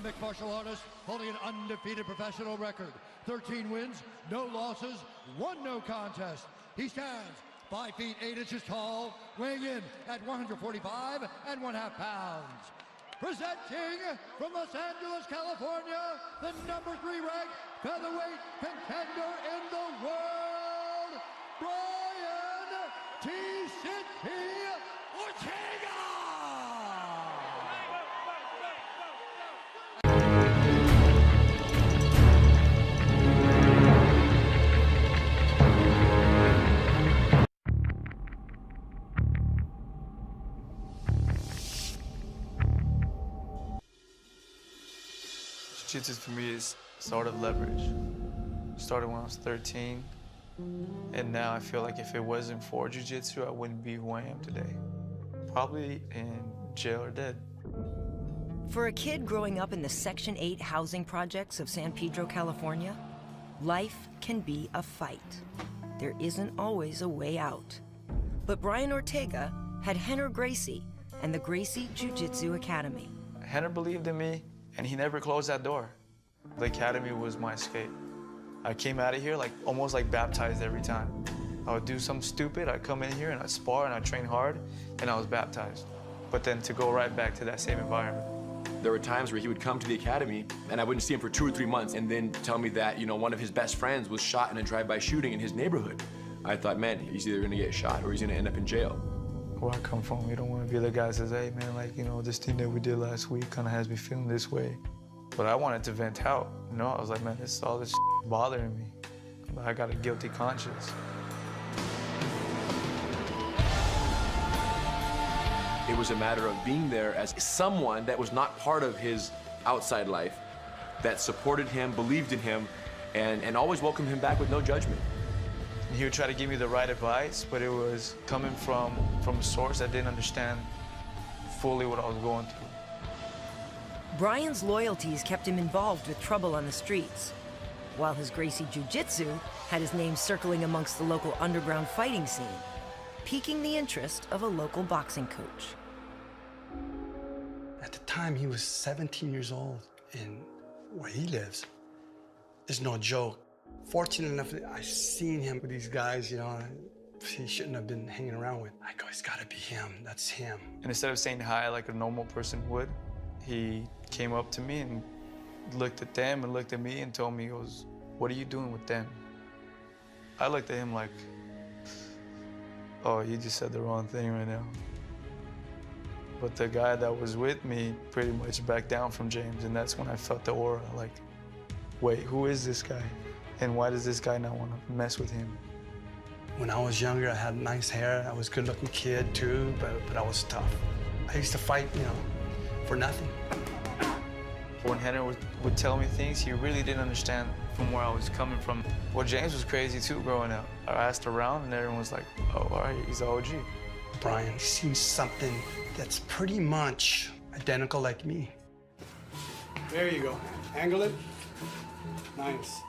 mixed martial artist holding an undefeated professional record. 13 wins, no losses, 1 no contest. He stands 5 feet 8 inches tall, weighing in at 145 1/2 pounds. Presenting from Los Angeles, California, the #3 ranked featherweight contender in the world, Brian Tcity Ortega! Jiu-Jitsu for me is sort of leverage. Started when I was 13, and now I feel like if it wasn't for Jiu-Jitsu, I wouldn't be who I am today. Probably in jail or dead. For a kid growing up in the Section 8 housing projects of San Pedro, California, life can be a fight. There isn't always a way out. But Brian Ortega had Henner Gracie and the Gracie Jiu-Jitsu Academy. Henner believed in me, and he never closed that door. The academy was my escape. I came out of here almost like baptized every time. I would do something stupid, I'd come in here and I'd spar and I'd train hard, and I was baptized. But then to go right back to that same environment. There were times where he would come to the academy and I wouldn't see him for 2 or 3 months and then tell me that, one of his best friends was shot in a drive-by shooting in his neighborhood. I thought, man, he's either gonna get shot or he's gonna end up in jail. Where I come from, you don't want to be the guy that says, hey man, this thing that we did last week kind of has me feeling this way. But I wanted to vent out, I was like, man, all this bothering me. I got a guilty conscience. It was a matter of being there as someone that was not part of his outside life, that supported him, believed in him, and always welcomed him back with no judgment. He would try to give me the right advice, but it was coming from a source that didn't understand fully what I was going through. Brian's loyalties kept him involved with trouble on the streets, while his Gracie Jiu-Jitsu had his name circling amongst the local underground fighting scene, piquing the interest of a local boxing coach. At the time, he was 17 years old, and where he lives is no joke. Fortunate enough that I seen him with these guys, he shouldn't have been hanging around with. I go, it's gotta be him, that's him. And instead of saying hi like a normal person would, he came up to me and looked at them and looked at me and told me, he goes, what are you doing with them? I looked at him like, oh, you just said the wrong thing right now. But the guy that was with me pretty much backed down from James, and that's when I felt the aura, like, wait, who is this guy? And why does this guy not want to mess with him? When I was younger, I had nice hair. I was a good-looking kid, too, but I was tough. I used to fight, for nothing. When Henner would tell me things, he really didn't understand from where I was coming from. Well, James was crazy, too, growing up. I asked around, and everyone was like, oh, all right, he's the OG. Brian seems something that's pretty much identical like me. There you go. Angle it. Nice.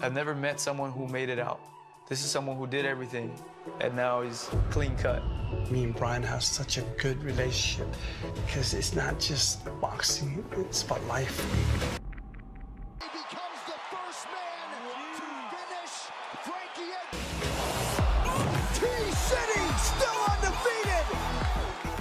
I've never met someone who made it out. This is someone who did everything, and now he's clean cut. Me and Brian have such a good relationship because it's not just boxing, it's about life. He becomes the first man to finish Frankie T-City, still undefeated!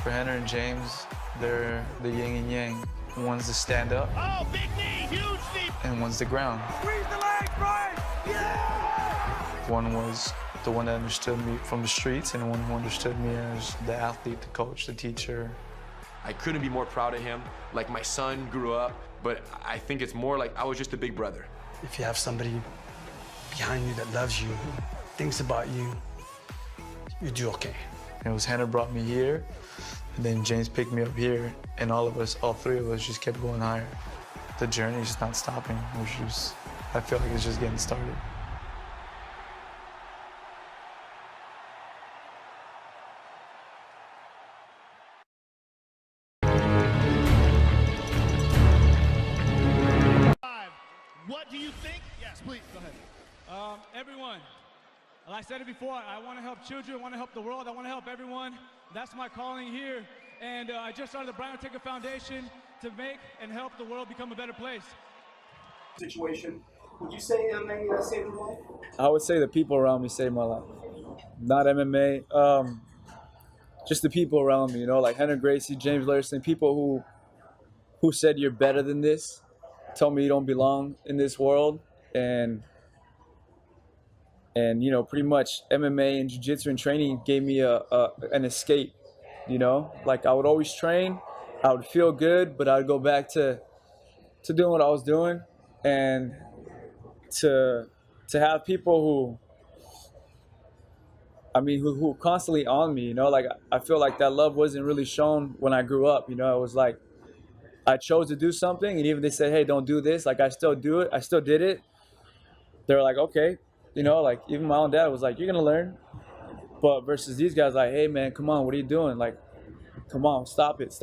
For Henner and James, they're the yin and yang. One's the stand up. Oh, big knee, huge knee! And one's the ground. Squeeze the leg, Brian! Yeah! One was the one that understood me from the streets, and one who understood me as the athlete, the coach, the teacher. I couldn't be more proud of him. Like my son grew up, but I think it's more like I was just a big brother. If you have somebody behind you that loves you, thinks about you, you do okay. It was Henner brought me here, and then James picked me up here, and all 3 of us just kept going higher. The journey is just not stopping. I feel like it's just getting started. What do you think? Yes, please, go ahead. Everyone, like I said it before, I want to help children, I want to help the world, I want to help everyone. That's my calling here. And I just started the Brian Ortega Foundation to make and help the world become a better place. Situation. Would you say MMA saved your life? I would say the people around me saved my life. Not MMA. Just the people around me, you know, like Henry Gracie, James Larson, people who said you're better than this, told me you don't belong in this world, and you know, pretty much MMA and jiu-jitsu and training gave me an escape, you know, like I would always train, I would feel good, but I'd go back to doing what I was doing, and to have people who constantly on me, you know, like I feel like that love wasn't really shown when I grew up, you know. It was like I chose to do something, and even they said, hey, don't do this, like I still do it, I still did it. They're like, okay, you know, like even my own dad was like, you're gonna learn. But versus these guys, like, hey man, come on, what are you doing? Like, come on, stop it.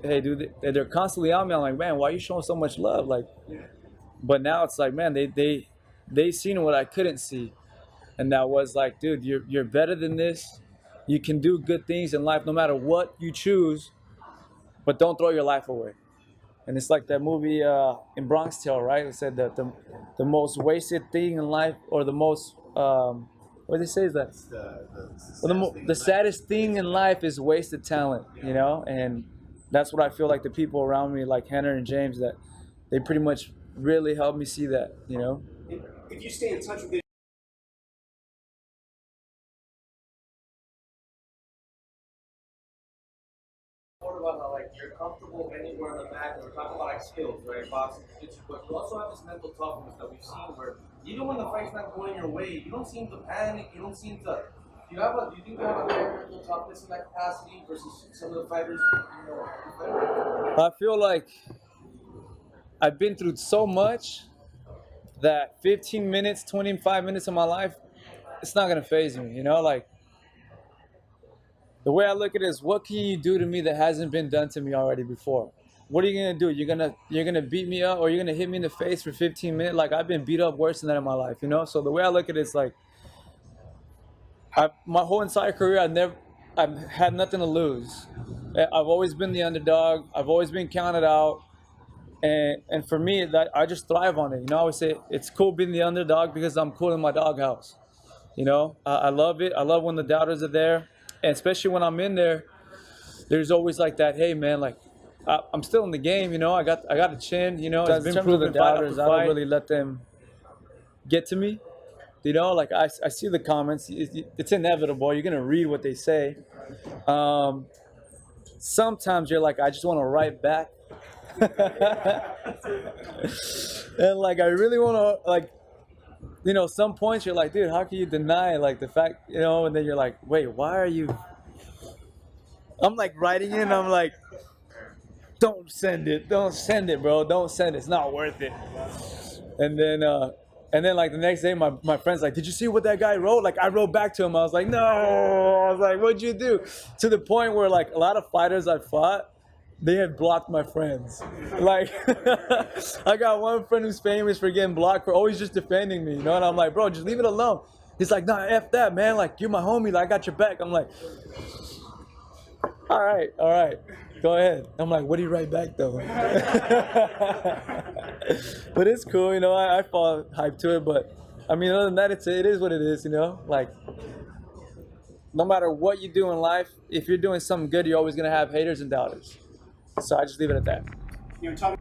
Hey, dude, they're constantly on me. I'm like, man, why are you showing so much love? Like, but now it's like, man, they seen what I couldn't see. And that was like, dude, you're better than this. You can do good things in life no matter what you choose, but don't throw your life away. And it's like that movie in Bronx Tale, right? It said that the most wasted thing in life, or the most, what they say is that? The saddest thing in life is wasted talent, you know? And that's what I feel like the people around me, like Henner and James, that they pretty much really helped me see that, you know? If you stay in touch with it, about how, like, you're comfortable anywhere on the mat, and we're talking about like skills, right? Boxing, jiu-jitsu, but you also have this mental toughness that we've seen where even when the fight's not going your way, you don't seem to panic, you don't seem to. Do you think you have a higher mental toughness in that capacity versus some of the fighters? You know, I feel like I've been through so much that 15 minutes, 25 minutes of my life, it's not gonna faze me, you know? Like, the way I look at it is, what can you do to me that hasn't been done to me already before? What are you gonna do? You're gonna beat me up, or you're gonna hit me in the face for 15 minutes? Like, I've been beat up worse than that in my life, you know? So the way I look at it is like, my whole entire career, I've had nothing to lose. I've always been the underdog. I've always been counted out. And for me, that I just thrive on it. You know, I always say it's cool being the underdog because I'm cool in my doghouse. You know, I love it. I love when the doubters are there. And especially when I'm in there, there's always like that, hey man, like I'm still in the game, you know, I got a chin, you know. It's been proven the doubters, I don't really let them get to me. You know, like I see the comments, it's inevitable, you're gonna read what they say. Sometimes you're like, I just wanna write back. And like I really wanna, like, you know, some points you're like, dude, how can you deny like the fact, you know? And then you're like, wait, why are you? I'm like writing in, I'm like, don't send it, bro, don't send it, it's not worth it. And then like the next day, my friend's like, did you see what that guy wrote? Like, I wrote back to him, I was like, no, I was like, what'd you do? To the point where like a lot of fighters I fought, they had blocked my friends. Like, I got one friend who's famous for getting blocked for always just defending me, you know? And I'm like, bro, just leave it alone. He's like, nah, F that, man. Like, you're my homie. Like, I got your back. I'm like, all right. Go ahead. I'm like, what do you write back, though? But it's cool, you know? I fall hype to it. But, I mean, other than that, it is what it is, you know? Like, no matter what you do in life, if you're doing something good, you're always going to have haters and doubters. So I just leave it at that. you're talking.